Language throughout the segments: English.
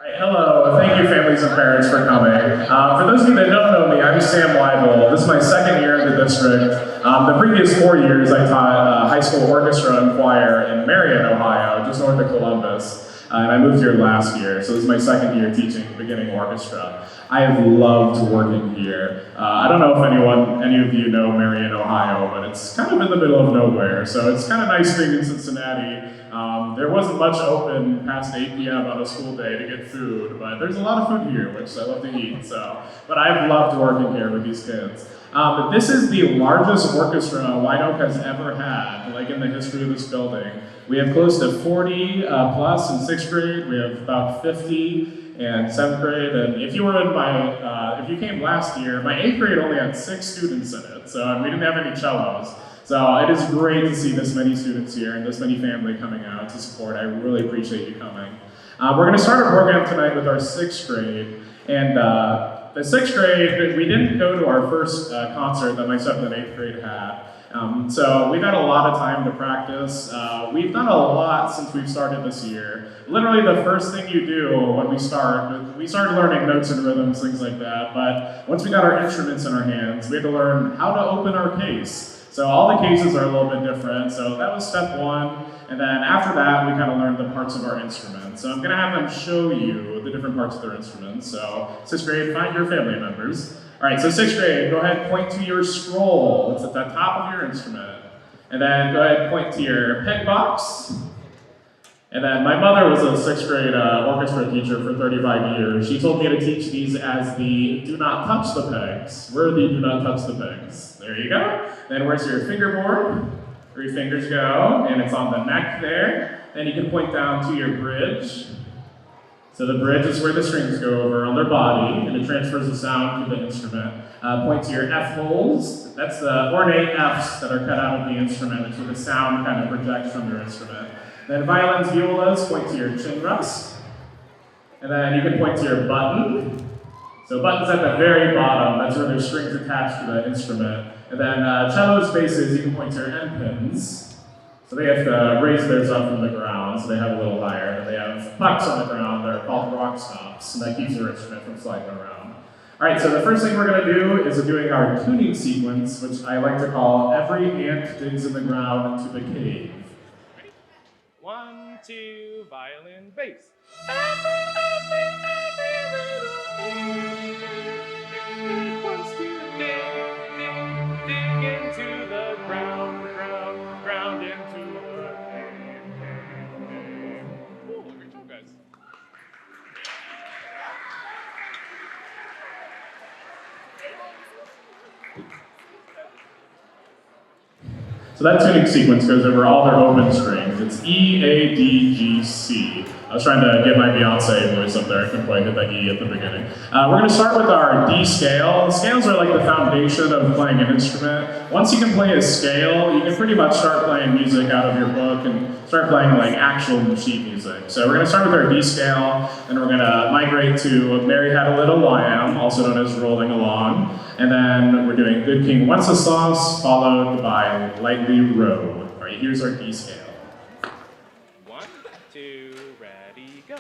Right, hello, thank you families and parents for coming. For those of you that don't know me, I'm Sam Weibel. This is my second year in the district. The previous 4 years I taught high school orchestra and choir in Marion, Ohio, just north of Columbus. And I moved here last year, so this is my second year teaching beginning orchestra. I have loved working here. I don't know if any of you know Marion, Ohio, but it's kind of in the middle of nowhere, so it's kind of nice being in Cincinnati. There wasn't much open past 8 p.m. on a school day to get food, but there's a lot of food here, which I love to eat. But I've loved working here with these kids. This is the largest orchestra White Oak has ever had, like in the history of this building. We have close to 40 plus in 6th grade. We have about 50 in 7th grade. And if you were in if you came last year, my 8th grade only had 6 students in it, so we didn't have any cellos. So it is great to see this many students here and this many family coming out to support. I really appreciate you coming. We're going to start our program tonight with our 6th grade. And the 6th grade, we didn't go to our first concert that my 7th and 8th grade had. So we've had a lot of time to practice. We've done a lot since we've started this year. Literally the first thing you do when we started learning notes and rhythms, things like that. But once we got our instruments in our hands, we had to learn how to open our case. So all the cases are a little bit different. So that was step one. And then after that, we kind of learned the parts of our instruments. So I'm going to have them show you the different parts of their instruments. So 6th grade, find your family members. All right, so 6th grade, go ahead and point to your scroll. It's at the top of your instrument. And then go ahead and point to your peg box. And then my mother was a 6th grade orchestra teacher for 35 years. She told me to teach these as the do not touch the pegs. Where are the do not touch the pegs? There you go. Then where's your fingerboard? Where your fingers go, and it's on the neck there. Then you can point down to your bridge. So the bridge is where the strings go over on their body, and it transfers the sound to the instrument. Point to your F holes. That's the ornate Fs that are cut out of the instrument, which is where the sound kind of projects from your instrument. Then violins, violas, point to your chin rest. And then you can point to your button. So button's at the very bottom. That's where there's strings attached to the instrument. And then cellos, basses, you can point to your end pins. So they have to raise theirs up from the ground, so they have a little higher. And they have pucks on the ground that are called rock stops, and that keeps your instrument from sliding around. All right, so the first thing we're going to do is doing our tuning sequence, which I like to call every ant digs in the ground into the cave. 1, 2, violin, bass. Wants to dig into the ground into the cave. Cool, great job, guys. So that tuning sequence goes over all their open strings. It's E, A, D, G, C. I was trying to get my Beyonce voice up there. I couldn't quite hit that E at the beginning. We're going to start with our D scale. Scales are like the foundation of playing an instrument. Once you can play a scale, you can pretty much start playing music out of your book and start playing like actual sheet music. So we're going to start with our D scale, and we're going to migrate to Mary Had a Little Lamb, also known as Rolling Along. And then we're doing Good King Wenceslas, followed by Lightly Row. All right, here's our D scale. 1, 2, ready, go.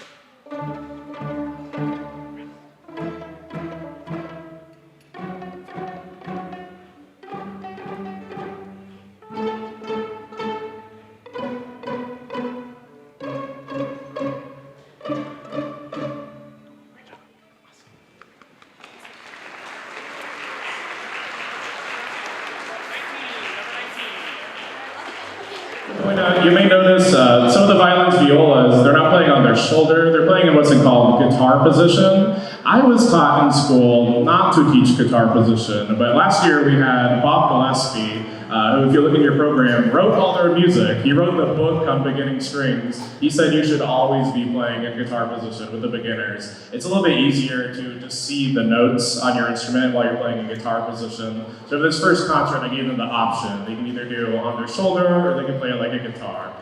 You may notice some of the violins, violas, they're not playing on their shoulder, they're playing in what's called guitar position. I was taught in school not to teach guitar position, but last year we had Bob Gillespie, who, if you look in your program, wrote all their music. He wrote the book on beginning strings. He said you should always be playing in guitar position with the beginners. It's a little bit easier to just see the notes on your instrument while you're playing in guitar position. So for this first concert, I gave them the option. They can either do on their shoulder or they can play it like a guitar.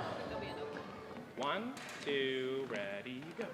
1, 2, ready, go.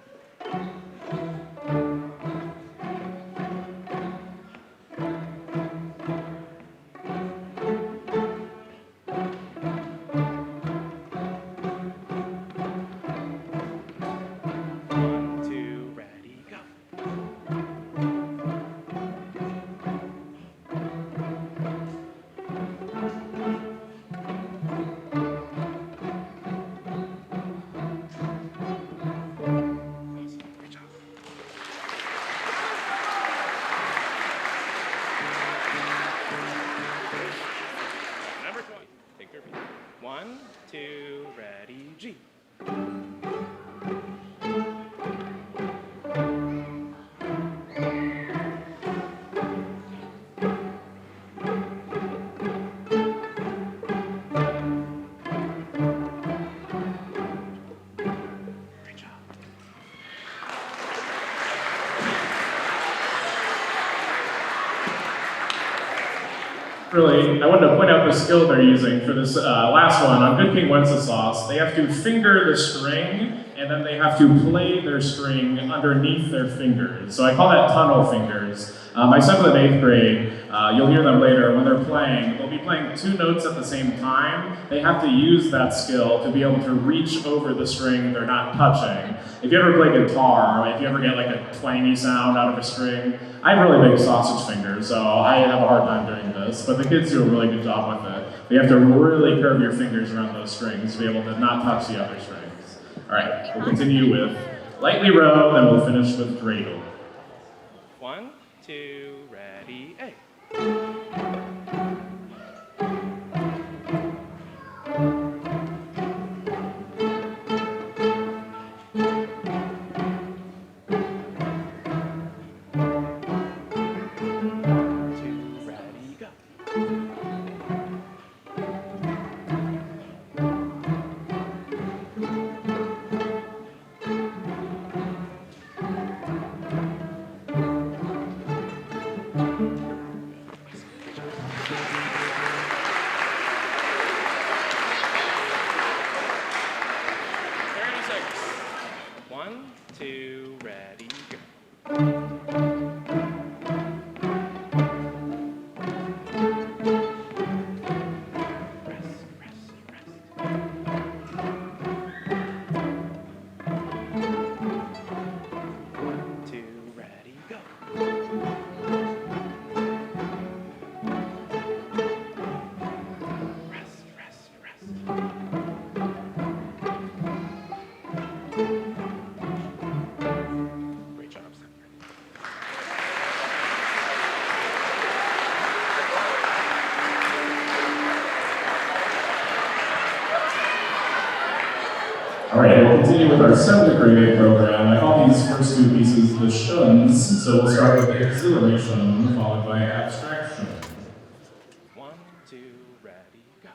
really, I wanted to point out the skill they're using for this last one. On Good King Wenceslas, they have to finger the string, and then they have to play their string underneath their fingers. So I call that tunnel fingers. My son in 8th grade, you'll hear them later, when they're playing, they'll be playing 2 notes at the same time. They have to use that skill to be able to reach over the string they're not touching. If you ever play guitar, if you ever get like a twangy sound out of a string, I have really big sausage fingers, so I have a hard time doing this, but the kids do a really good job with it. You have to really curve your fingers around those strings to be able to not touch the other strings. All right, we'll continue with Lightly Row, then we'll finish with Dreidel. 1, 2, ready, A. All right, we'll continue with our 7th grade program. I call these first 2 pieces the shuns, so we'll start with exhilaration, followed by abstraction. 1, 2, ready, go.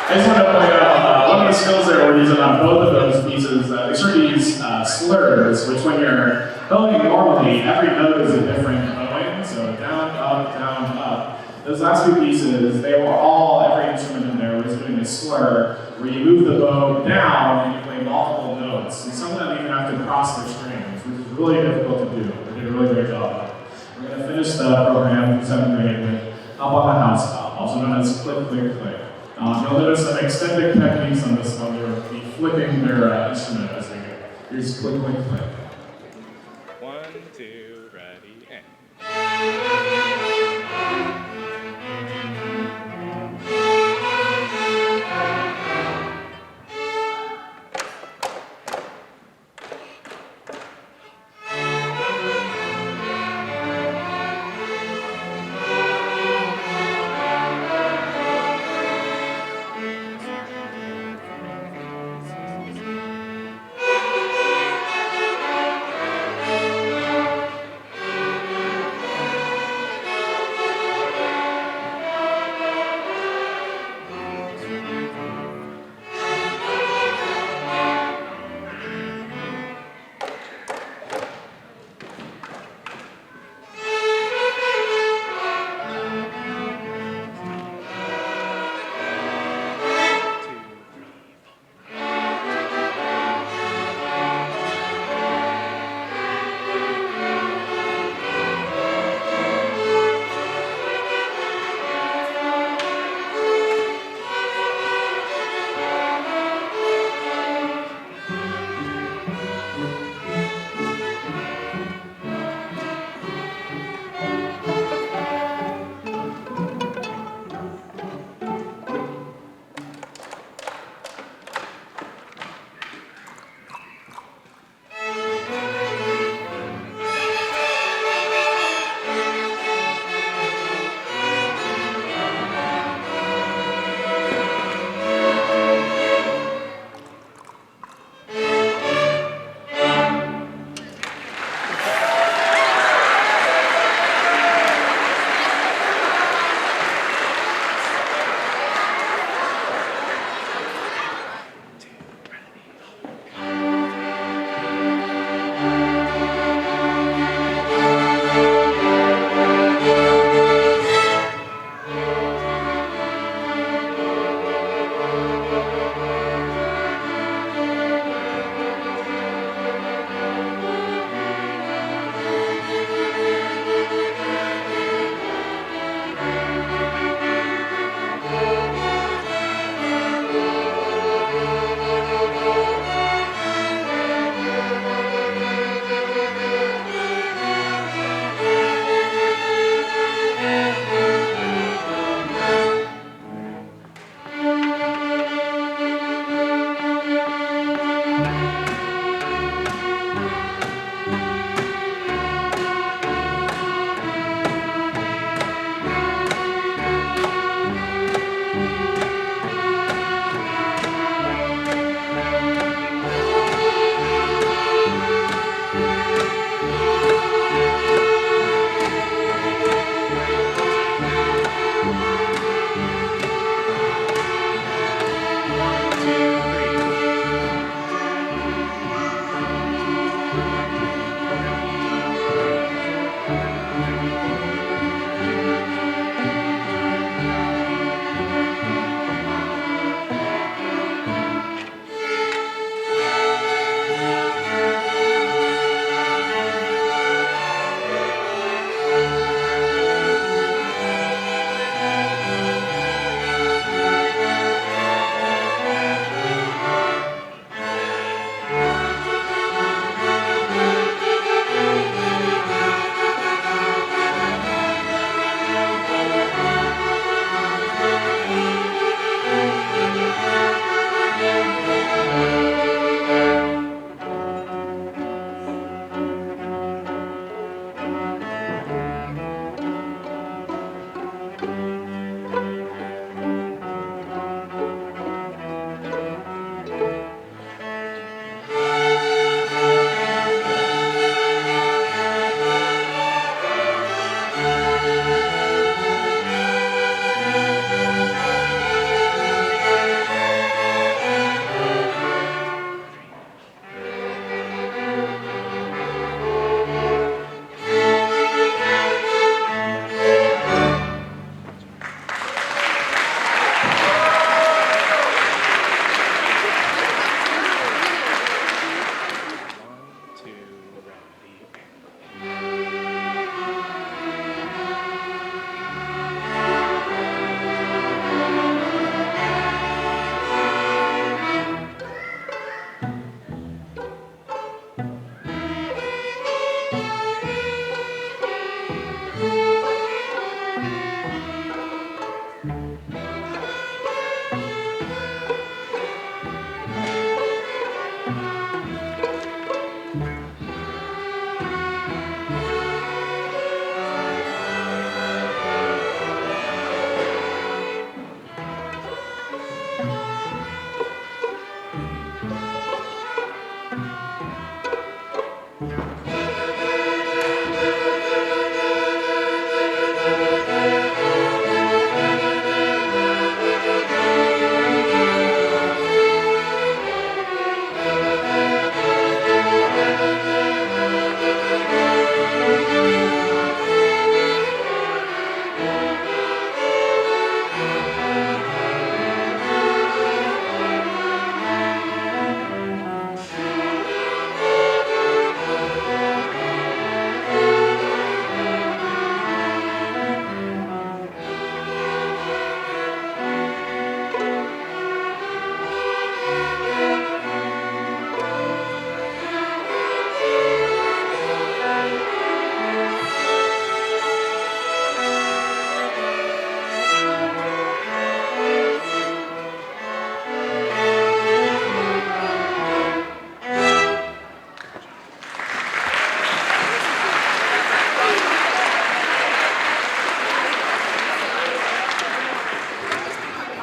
I just want to point out one of the skills that we're using on both of those pieces. These are these slurs, which when you're bowing normally, every note is a different bowing. So down, up. Those last two pieces, they were all, every instrument in there was doing a slur where you move the bow down and you play multiple notes. And some of them even have to cross their strings, which is really difficult to do. We did a really great job. We're going to finish the program for 7th grade with Up on the House Top, also known as click, click, click. You'll notice some extended techniques on this one. They'll be flipping their instrument as we go. Here's click, click, click. 1, 2, ready, and.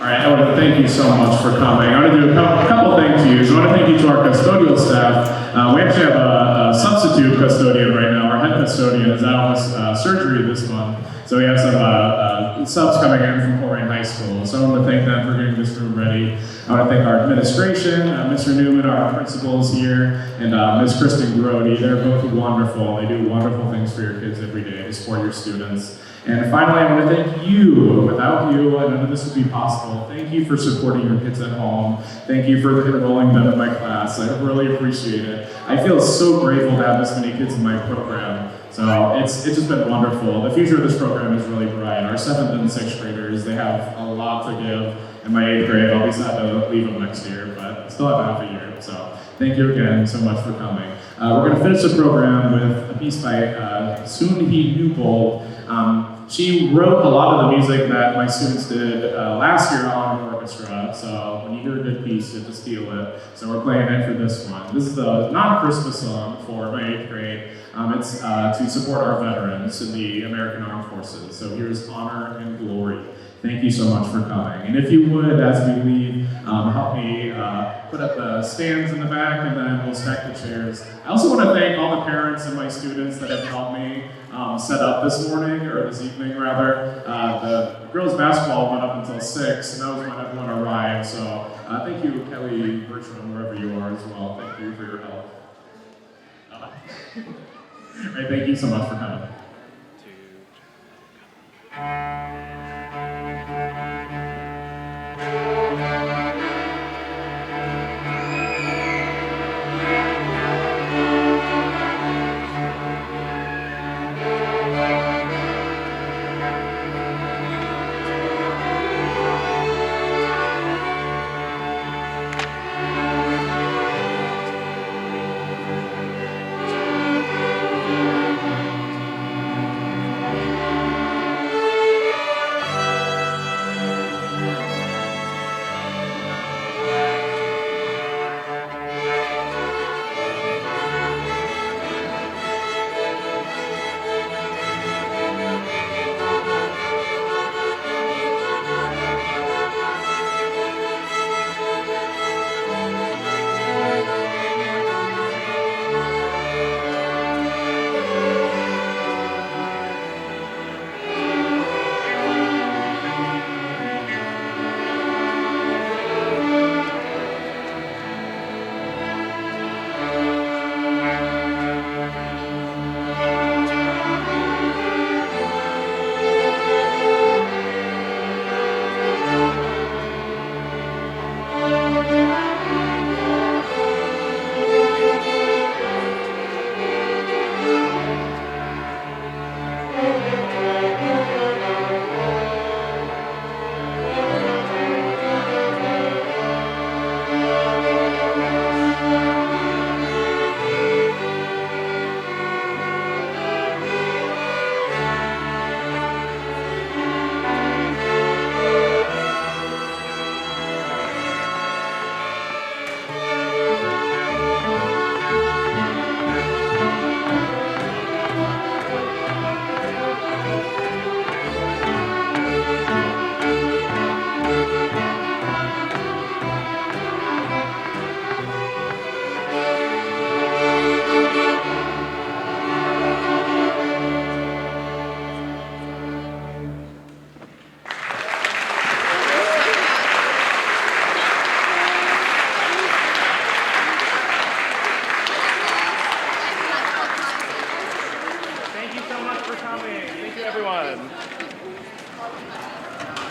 All right, I want to thank you so much for coming. I want to do a couple things to you. So I want to thank you to our custodial staff. We actually have a substitute custodian right now. Our head custodian is out with surgery this month. So we have some subs coming in from Corrigan High School. So I want to thank them for getting this room ready. I want to thank our administration, Mr. Newman, our principals here, and Ms. Kristen Grody. They're both wonderful. They do wonderful things for your kids every day to support your students. And finally, I want to thank you. Without you, none of this would be possible. Thank you for supporting your kids at home. Thank you for enrolling them in my class. I really appreciate it. I feel so grateful to have this many kids in my program. So it's just been wonderful. The future of this program is really bright. Our 7th and 6th graders, they have a lot to give. In my 8th grade, I'll be sad to leave them next year, but I still have half a year. So thank you again so much for coming. We're going to finish the program with a piece by Soon Hee Newbold. She wrote a lot of the music that my students did last year on Orchestra, so when you hear a good piece, you have to steal it. So we're playing it for this one. This is the non-Christmas song for my 8th grade. It's to support our veterans in the American Armed Forces. So here's Honor and Glory. Thank you so much for coming. And if you would, as we leave, help me put up the stands in the back, and then we'll stack the chairs. I also want to thank all the parents and my students that have helped me set up this morning, or this evening rather. The girls' basketball went up until 6, and that was when everyone arrived. So thank you, Kelly Bertram, wherever you are as well. Thank you for your help. All right, thank you so much for coming.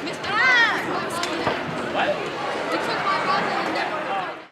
Mr.